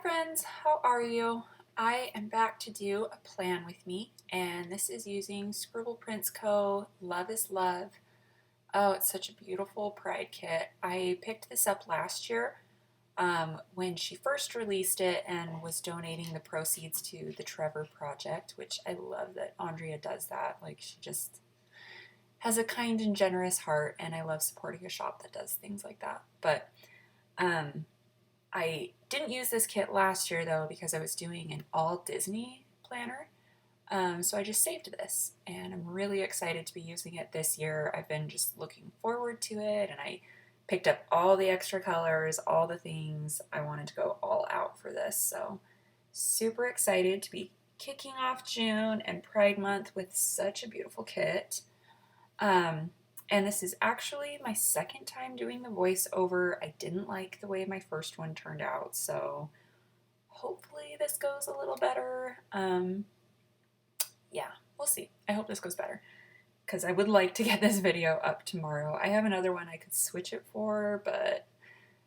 friends, how are you? I am back to do a plan with me, and this is using Scribble Prints Co. Love is Love. Oh, it's such a beautiful pride kit. I picked this up last year when she first released it and was donating the proceeds to the Trevor Project, which I love that Andrea does that. Like, she just has a kind and generous heart, and I love supporting a shop that does things like that. But um, I didn't use this kit last year though because I was doing an all Disney planner. So I just saved this and I'm really excited to be using it this year. I've been just looking forward to it and I picked up all the extra colors, all the things. I wanted to go all out for this. So super excited to be kicking off June and Pride Month with such a beautiful kit. Um, and this is actually my second time doing the voiceover. I didn't like the way my first one turned out, so hopefully this goes a little better. Yeah, we'll see. I hope this goes better because I would like to get this video up tomorrow. I have another one I could switch it for, but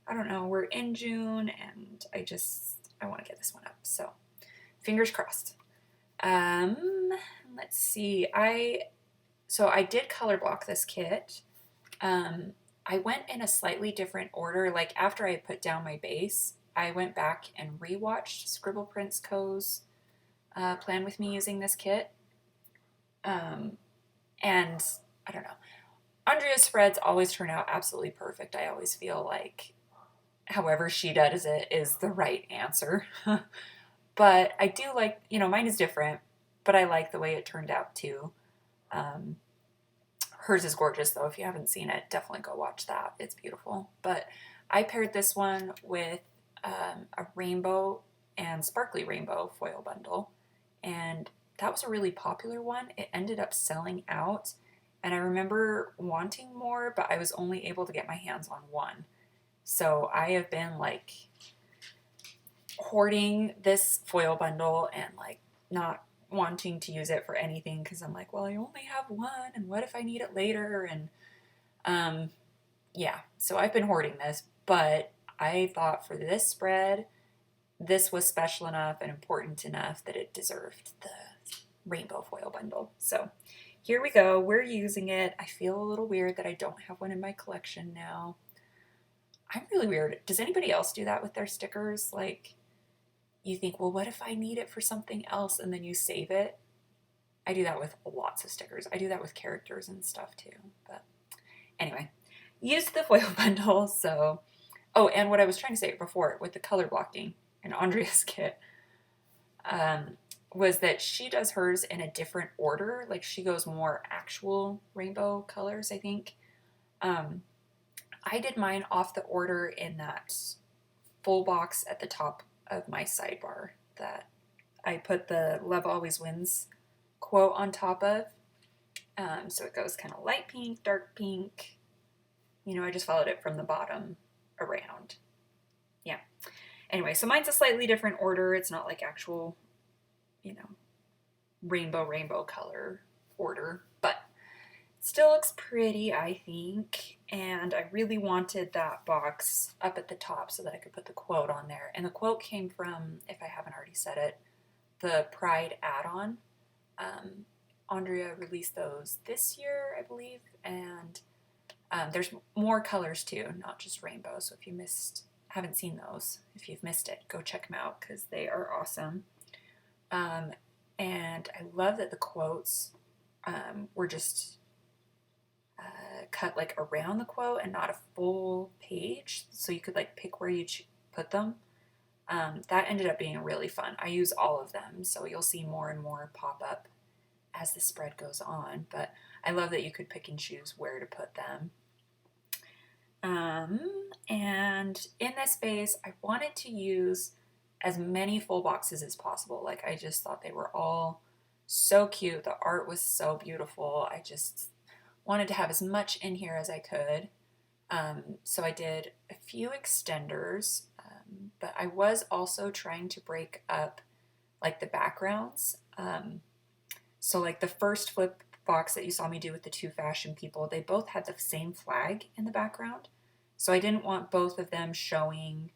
I don't know. We're in June and I want to get this one up. So fingers crossed. Let's see. I did color block this kit. I went in a slightly different order. Like after I put down my base, I went back and rewatched Scribble Prints Co.'s plan with me using this kit. And I don't know. Andrea's spreads always turn out absolutely perfect. I always feel like however she does it is the right answer. But I do like, mine is different, but I like the way it turned out too. Hers is gorgeous though. If you haven't seen it, definitely go watch that. It's beautiful. But I paired this one with a rainbow and sparkly rainbow foil bundle. And that was a really popular one. It ended up selling out. And I remember wanting more, but I was only able to get my hands on one. So I have been like hoarding this foil bundle and like not wanting to use it for anything because I'm like, well, I only have one, and what if I need it later? And yeah, so I've been hoarding this, but I thought for this spread, this was special enough and important enough that it deserved the rainbow foil bundle. So here we go. We're using it. I feel a little weird that I don't have one in my collection now. I'm really weird. Does anybody else do that with their stickers? Like, you think, well, what if I need it for something else, and then you save it? I do that with lots of stickers. I do that with characters and stuff too. But anyway, used the foil bundle. So, oh, and what I was trying to say before with the color blocking in Andrea's kit was that she does hers in a different order. Like she goes more actual rainbow colors, I think. I did mine off the order in that full box at the top of my sidebar that I put the Love Always Wins quote on top of. So it goes kind of light pink, dark pink. I just followed it from the bottom around. Yeah. Anyway, so mine's a slightly different order. It's not like actual, rainbow color order, but still looks pretty, I think. And I really wanted that box up at the top so that I could put the quote on there. And the quote came from, if I haven't already said it, the Pride add-on. Andrea released those this year, I believe. And there's more colors too, not just rainbow. So if you haven't seen those, if you've missed it, go check them out because they are awesome. And I love that the quotes were just cut like around the quote and not a full page, so you could like pick where you put them. That ended up being really fun. I use all of them, so you'll see more and more pop up as the spread goes on, but I love that you could pick and choose where to put them. And in this base, I wanted to use as many full boxes as possible. Like I just thought they were all so cute. The art was so beautiful. I just wanted to have as much in here as I could. So I did a few extenders, but I was also trying to break up like the backgrounds. So like the first flip box that you saw me do with the two fashion people, they both had the same flag in the background. So I didn't want both of them showing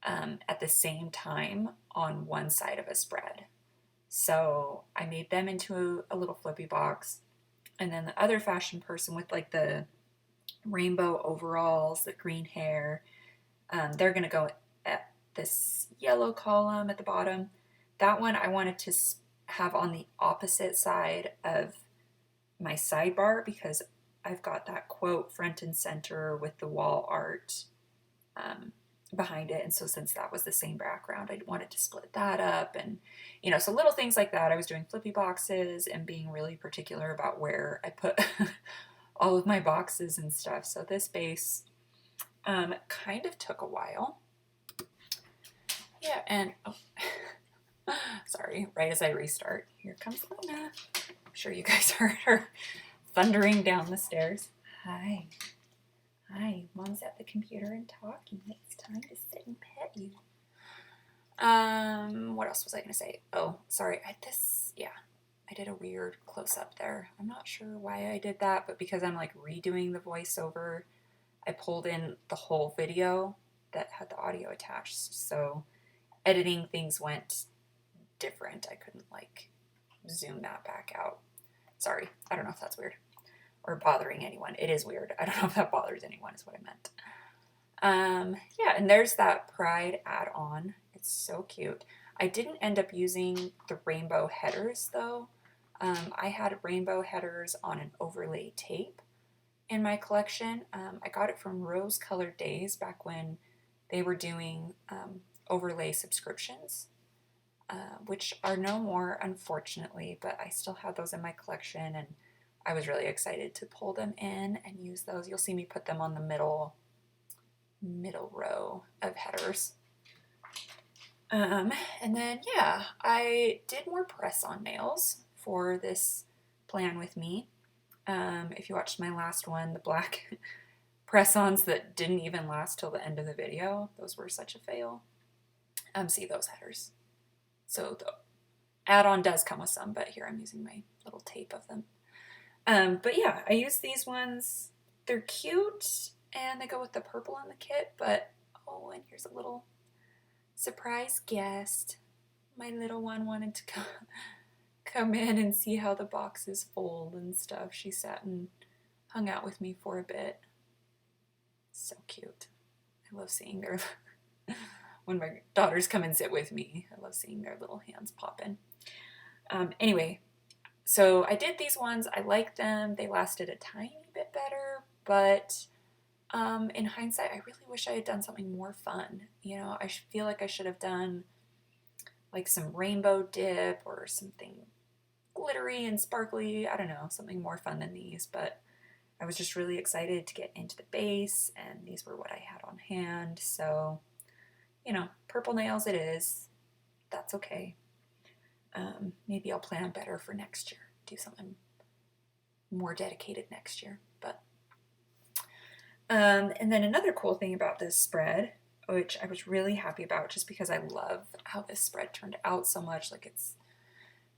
at the same time on one side of a spread. So I made them into a little flippy box. And then the other fashion person with like the rainbow overalls, the green hair, they're going to go at this yellow column at the bottom. That one I wanted to have on the opposite side of my sidebar because I've got that quote front and center with the wall art behind it. And so since that was the same background, I wanted to split that up. And, so little things like that. I was doing flippy boxes and being really particular about where I put all of my boxes and stuff. So this base kind of took a while. Yeah, and sorry, right as I restart, here comes Luna. I'm sure you guys heard her thundering down the stairs. Hi. Hi, Mom's at the computer and talking. It's time to sit and pet you. What else was I going to say? Oh, sorry. I did a weird close-up there. I'm not sure why I did that, but because I'm like redoing the voiceover, I pulled in the whole video that had the audio attached. So editing things went different. I couldn't like zoom that back out. Sorry. I don't know if that's weird or bothering anyone. It is weird. I don't know if that bothers anyone is what I meant. Yeah, and there's that Pride add-on. It's so cute. I didn't end up using the rainbow headers though. I had rainbow headers on an overlay tape in my collection. I got it from Rose Colored Days back when they were doing overlay subscriptions, which are no more, unfortunately, but I still have those in my collection, and I was really excited to pull them in and use those. You'll see me put them on the middle row of headers. And then, yeah, I did more press-on nails for this plan with me. If you watched my last one, the black press-ons that didn't even last till the end of the video, those were such a fail. See those headers. So the add-on does come with some, but here I'm using my little tape of them. But yeah, I use these ones. They're cute, and they go with the purple on the kit, but, oh, and here's a little surprise guest. My little one wanted to come in and see how the boxes fold and stuff. She sat and hung out with me for a bit. So cute. I love seeing their, when my daughters come and sit with me, I love seeing their little hands pop in. Anyway, so I did these ones. I liked them. They lasted a tiny bit better, but in hindsight, I really wish I had done something more fun. I feel like I should have done like some rainbow dip or something glittery and sparkly. I don't know, something more fun than these, but I was just really excited to get into the base, and these were what I had on hand. So, purple nails it is. That's okay. Maybe I'll plan better for next year. Do something more dedicated next year. But and then another cool thing about this spread, which I was really happy about just because I love how this spread turned out so much. Like, it's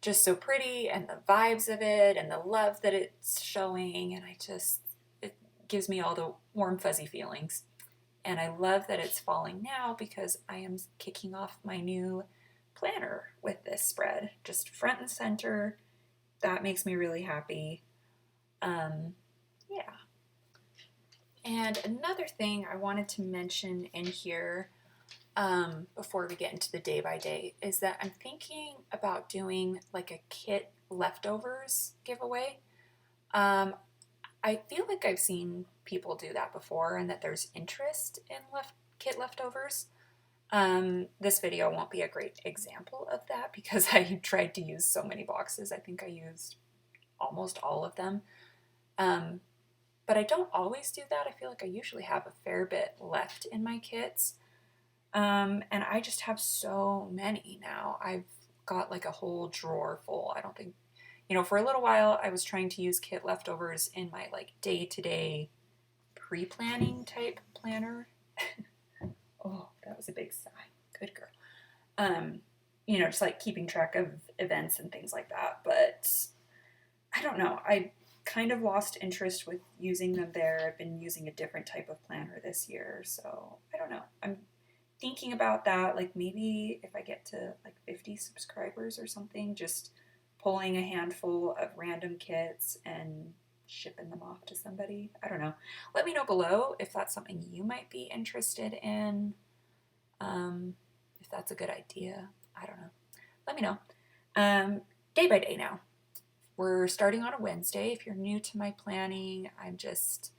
just so pretty, and the vibes of it and the love that it's showing, and it gives me all the warm fuzzy feelings. And I love that it's falling now because I am kicking off my new planner with this spread, just front and center. That makes me really happy. Yeah. And another thing I wanted to mention in here before we get into the day by day is that I'm thinking about doing like a kit leftovers giveaway. I feel like I've seen people do that before and that there's interest in kit leftovers. This video won't be a great example of that because I tried to use so many boxes. I think I used almost all of them. But I don't always do that. I feel like I usually have a fair bit left in my kits. And I just have so many now. I've got like a whole drawer full. I don't think, for a little while I was trying to use kit leftovers in my like day-to-day pre-planning type planner. Oh, that was a big sigh. Good girl. Just like keeping track of events and things like that. But I don't know. I kind of lost interest with using them there. I've been using a different type of planner this year. So I don't know. I'm thinking about that, like maybe if I get to like 50 subscribers or something, just pulling a handful of random kits and shipping them off to somebody. I don't know. Let me know below if that's something you might be interested in. If that's a good idea. I don't know. Let me know. Day by day now. We're starting on a Wednesday. If you're new to my planning, I'm just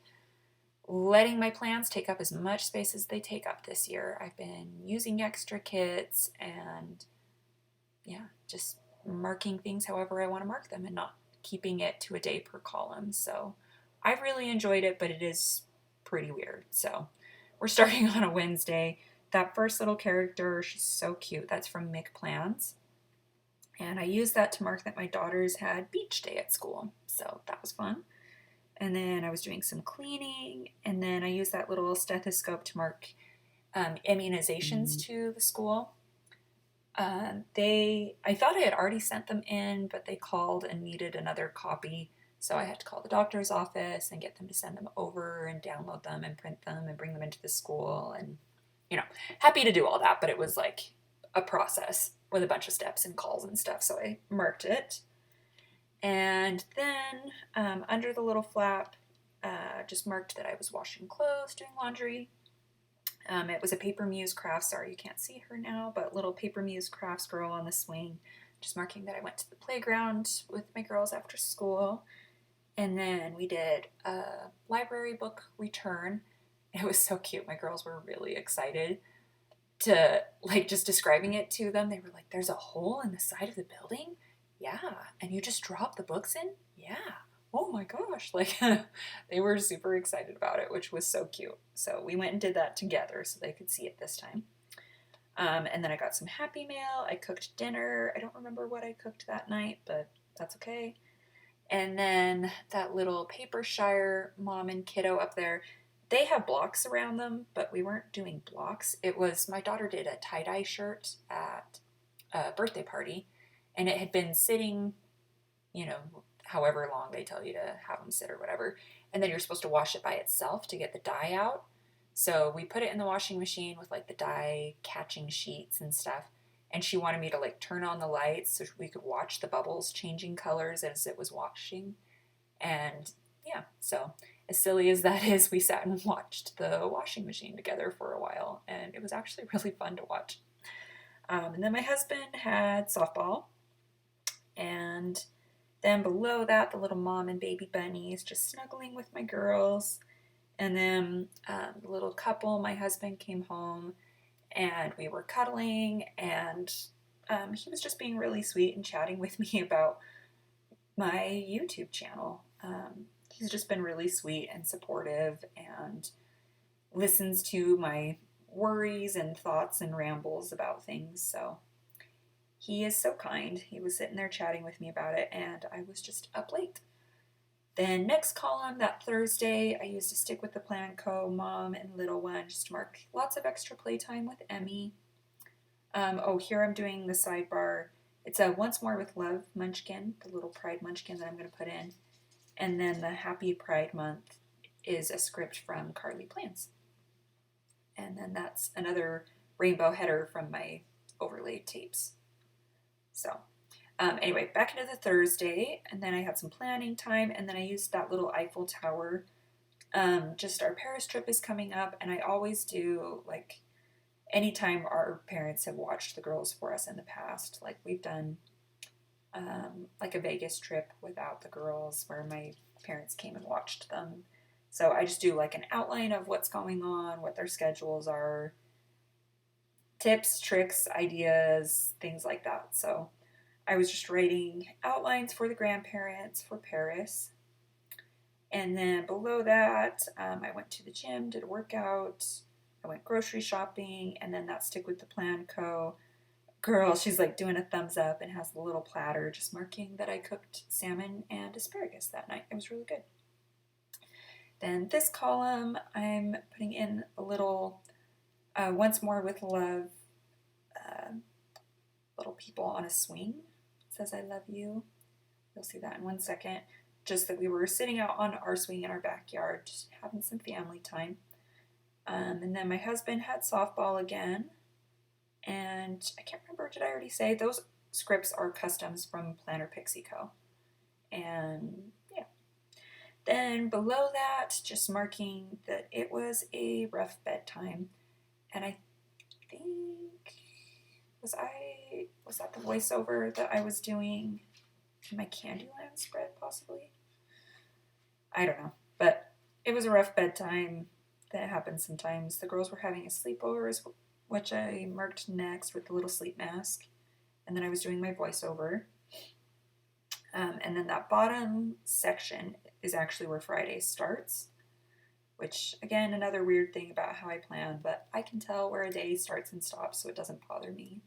letting my plans take up as much space as they take up this year. I've been using extra kits and yeah, just marking things however I want to mark them and not keeping it to a day per column. So I've really enjoyed it, but it is pretty weird. So we're starting on a Wednesday. That first little character, she's so cute. That's from Mick Plans. And I used that to mark that my daughters had beach day at school. So that was fun. And then I was doing some cleaning, and then I used that little stethoscope to mark immunizations to the school. I thought I had already sent them in, but they called and needed another copy. So I had to call the doctor's office and get them to send them over and download them and print them and bring them into the school. And, happy to do all that, but it was like a process with a bunch of steps and calls and stuff. So I marked it. And then under the little flap, just marked that I was washing clothes, doing laundry. It was a Paper Muse Crafts, sorry you can't see her now, but little Paper Muse Crafts girl on the swing, just marking that I went to the playground with my girls after school. And then we did a library book return. It was so cute. My girls were really excited to, like, just describing it to them. They were like, there's a hole in the side of the building? Yeah. And you just drop the books in? Yeah. Oh my gosh. Like, they were super excited about it, which was so cute. So we went and did that together so they could see it this time. And then I got some Happy Mail. I cooked dinner. I don't remember what I cooked that night, but that's okay. And then that little Paper Shire mom and kiddo up there, they have blocks around them, but we weren't doing blocks. It was, my daughter did a tie-dye shirt at a birthday party, and it had been sitting, however long they tell you to have them sit or whatever. And then you're supposed to wash it by itself to get the dye out. So we put it in the washing machine with like the dye catching sheets and stuff. And she wanted me to like turn on the lights so we could watch the bubbles changing colors as it was washing. And yeah, so as silly as that is, we sat and watched the washing machine together for a while. And it was actually really fun to watch. And then my husband had softball. And then below that, the little mom and baby bunnies just snuggling with my girls. And then the little couple, my husband came home and we were cuddling, and he was just being really sweet and chatting with me about my YouTube channel. He's just been really sweet and supportive and listens to my worries and thoughts and rambles about things. So he is so kind. He was sitting there chatting with me about it, and I was just up late. Then next column, that Thursday, I used a Stick with the Plan Co. Mom and Little One, just to mark lots of extra playtime with Emmy. Here I'm doing the sidebar. It's a Once More with Love Munchkin, the little Pride Munchkin that I'm going to put in. And then the Happy Pride Month is a script from Carly Plans. And then that's another rainbow header from my overlaid tapes. So anyway, back into the Thursday, and then I had some planning time, and then I used that little Eiffel Tower. Just our Paris trip is coming up, and I always do, like, anytime our parents have watched the girls for us in the past. Like, we've done, like, a Vegas trip without the girls, where my parents came and watched them. So I just do, like, an outline of what's going on, what their schedules are, tips, tricks, ideas, things like that. So I was just writing outlines for the grandparents for Paris. And then below that, I went to the gym, did a workout. I went grocery shopping, and then that Stick with the Plan Co. Girl, she's like doing a thumbs up and has the little platter just marking that I cooked salmon and asparagus that night. It was really good. Then this column, I'm putting in a little Once More with Love, little people on a swing. It says I love you. You'll see that in 1 second. Just that we were sitting out on our swing in our backyard, just having some family time. And then my husband had softball again. And I can't remember, did I already say? Those scripts are customs from Planner Pixie Co. And yeah. Then below that, just marking that it was a rough bedtime. And I think, was that the voiceover that I was doing in my Candyland spread, possibly? I don't know. But it was a rough bedtime. That happens sometimes. The girls were having a sleepover, which I marked next with the little sleep mask. And then I was doing my voiceover. And then that bottom section is actually where Friday starts, which, again, another weird thing about how I plan, but I can tell where a day starts and stops, so it doesn't bother me.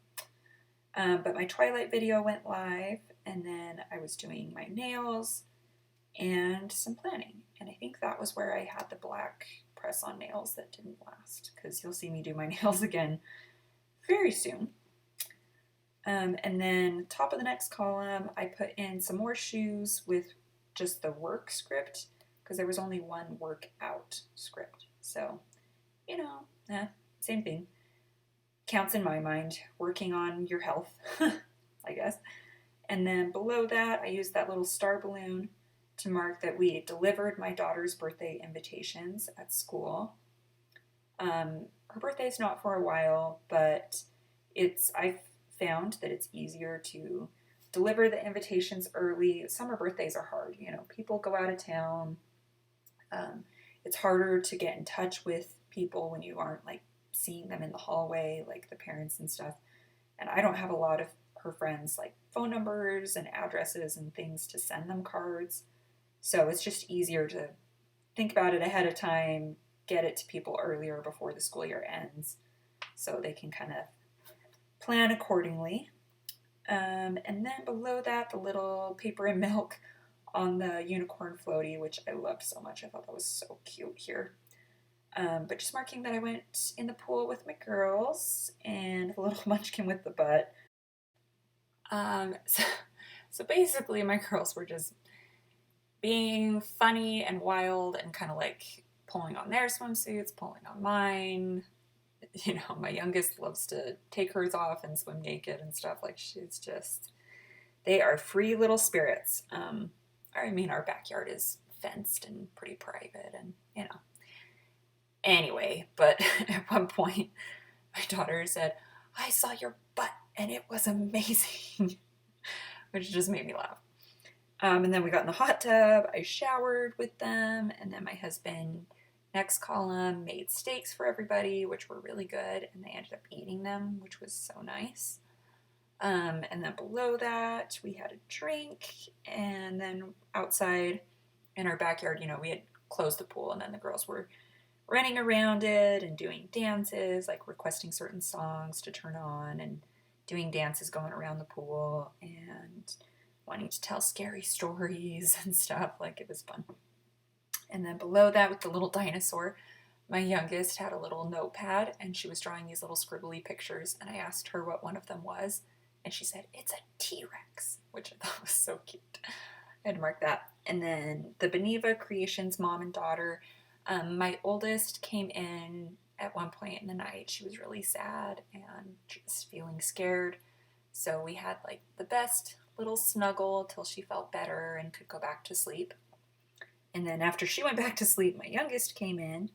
But my Twilight video went live, and then I was doing my nails and some planning. And I think that was where I had the black press-on nails that didn't last, because you'll see me do my nails again very soon. And then top of the next column, I put in some more shoes with just the work script, because there was only one work out script. So, same thing. Counts in my mind, working on your health, I guess. And then below that, I used that little star balloon to mark that we delivered my daughter's birthday invitations at school. Her birthday's not for a while, but I've found that it's easier to deliver the invitations early. Summer birthdays are hard, people go out of town. It's harder to get in touch with people when you aren't like seeing them in the hallway, like the parents and stuff. And I don't have a lot of her friends like phone numbers and addresses and things to send them cards. So it's just easier to think about it ahead of time, get it to people earlier before the school year ends so they can kind of plan accordingly. And then below that, the little paper and milk on the unicorn floaty, which I loved so much. I thought that was so cute here. But just marking that I went in the pool with my girls and the little munchkin with the butt. So basically, my girls were just being funny and wild and kind of like pulling on their swimsuits, pulling on mine. My youngest loves to take hers off and swim naked and stuff. Like, they are free little spirits. Our backyard is fenced and pretty private and, Anyway, but at one point, my daughter said, "I saw your butt and it was amazing," which just made me laugh. And then we got in the hot tub. I showered with them, and then my husband, next column, made steaks for everybody, which were really good, and they ended up eating them, which was so nice. And then below that, we had a drink, and then outside in our backyard, we had closed the pool, and then the girls were running around it and doing dances, like requesting certain songs to turn on and doing dances going around the pool and wanting to tell scary stories and stuff. Like, it was fun. And then below that, with the little dinosaur, my youngest had a little notepad and she was drawing these little scribbly pictures, and I asked her what one of them was, and she said, "It's a T-Rex," which I thought was so cute. I had to mark that. And then the Beneva Creations mom and daughter. My oldest came in at one point in the night. She was really sad and just feeling scared. So we had like the best little snuggle till she felt better and could go back to sleep. And then after she went back to sleep, my youngest came in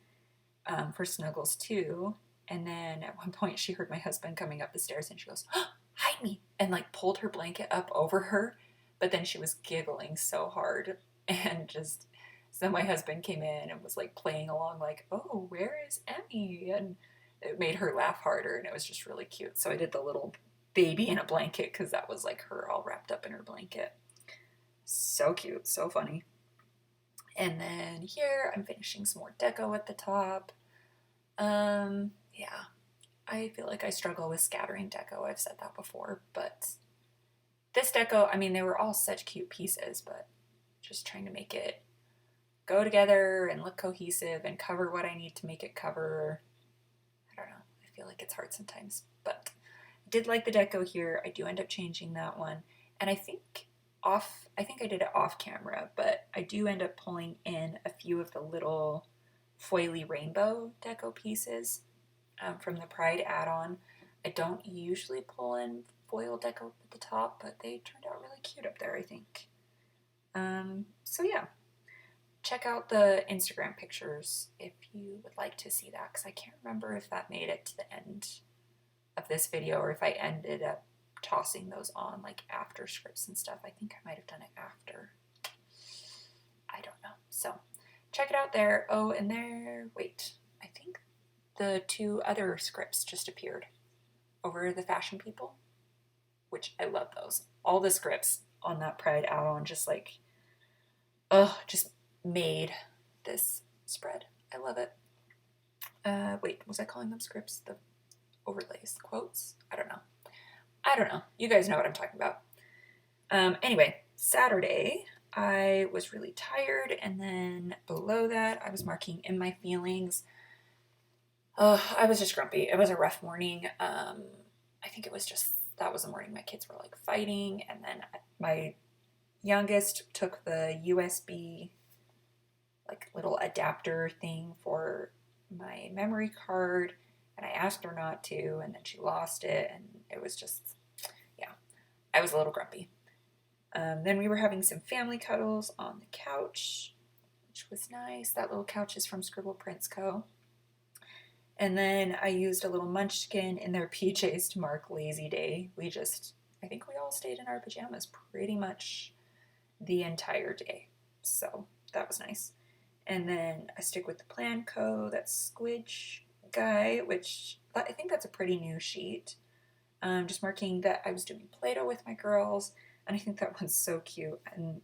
for snuggles too. And then at one point she heard my husband coming up the stairs and she goes, "Oh, hide me," and like pulled her blanket up over her. But then she was giggling so hard and just... So my husband came in and was like playing along like, "Oh, where is Emmy?" And it made her laugh harder, and it was just really cute. So I did the little baby in a blanket because that was like her all wrapped up in her blanket. So cute, so funny. And then here I'm finishing some more deco at the top. Yeah, I feel like I struggle with scattering deco. I've said that before, but this deco, they were all such cute pieces, but just trying to make it go together and look cohesive and cover what I need to make it cover. I don't know. I feel like it's hard sometimes, but I did like the deco here. I do end up changing that one. And I think I did it off camera, but I do end up pulling in a few of the little foily rainbow deco pieces from the Pride add-on. I don't usually pull in foil deco at the top, but they turned out really cute up there, I think. So yeah, check out the Instagram pictures if you would like to see that, because I can't remember if that made it to the end of this video or if I ended up tossing those on like after scripts and stuff. I think I might have done it after. I don't know. So check it out there. Oh, and there, wait, I think the 2 other scripts just appeared over the Fashion People, which I love those. All the scripts on that Pride add-on just like, just made this spread. I love it. Wait, was I calling them scripts? The overlays, quotes? I don't know. You guys know what I'm talking about. Anyway, Saturday, I was really tired, and then below that, I was marking in my feelings. I was just grumpy. It was a rough morning. I think it was just, that was the morning my kids were like fighting, and then my youngest took the USB like little adapter thing for my memory card, and I asked her not to, and then she lost it, and it was just, yeah, I was a little grumpy. Then we were having some family cuddles on the couch, which was nice. That little couch is from Scribble Prints Co. And then I used a little munchkin in their PJs to mark Lazy Day. I think we all stayed in our pajamas pretty much the entire day. So that was nice. And then I stick with the Plan Co. That's Squidge Guy, which I think that's a pretty new sheet. Just marking that I was doing Play-Doh with my girls, and I think that one's so cute. And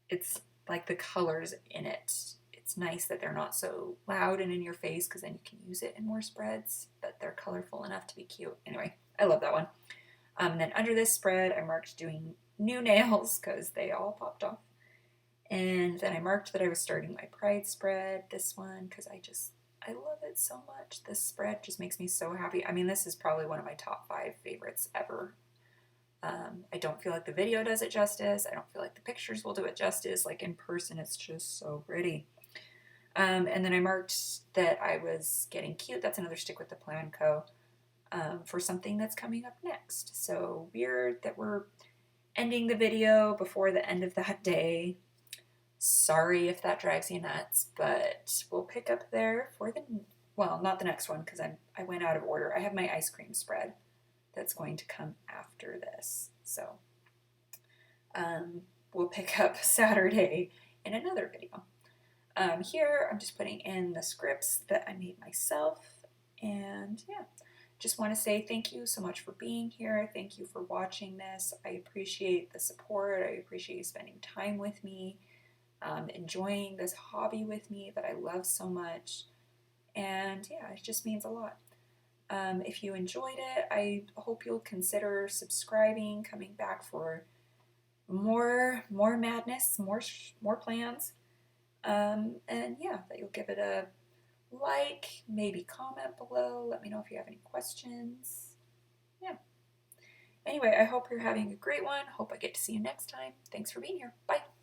it's like the colors in it. It's nice that they're not so loud and in your face, because then you can use it in more spreads, but they're colorful enough to be cute. Anyway, I love that one. And then under this spread, I marked doing new nails because they all popped off. And then I marked that I was starting my Pride spread, this one, because I love it so much. This spread just makes me so happy. I mean, this is probably one of my top 5 favorites ever. I don't feel like the video does it justice. I don't feel like the pictures will do it justice. Like in person, it's just so pretty. And then I marked that I was getting cute. That's another stick with the Plan Co. For something that's coming up next. So weird that we're ending the video before the end of that day. Sorry if that drives you nuts, but we'll pick up there for well, not the next one, because I went out of order. I have my ice cream spread that's going to come after this. So we'll pick up Saturday in another video. Here I'm just putting in the scripts that I made myself, and yeah, just want to say thank you so much for being here. Thank you for watching this. I appreciate the support. I appreciate you spending time with me, enjoying this hobby with me that I love so much, and yeah, it just means a lot. If you enjoyed it, I hope you'll consider subscribing, coming back for more madness, more plans. And yeah, that you'll give it a like, maybe comment below. Let me know if you have any questions. Yeah. Anyway, I hope you're having a great one. Hope I get to see you next time. Thanks for being here. Bye.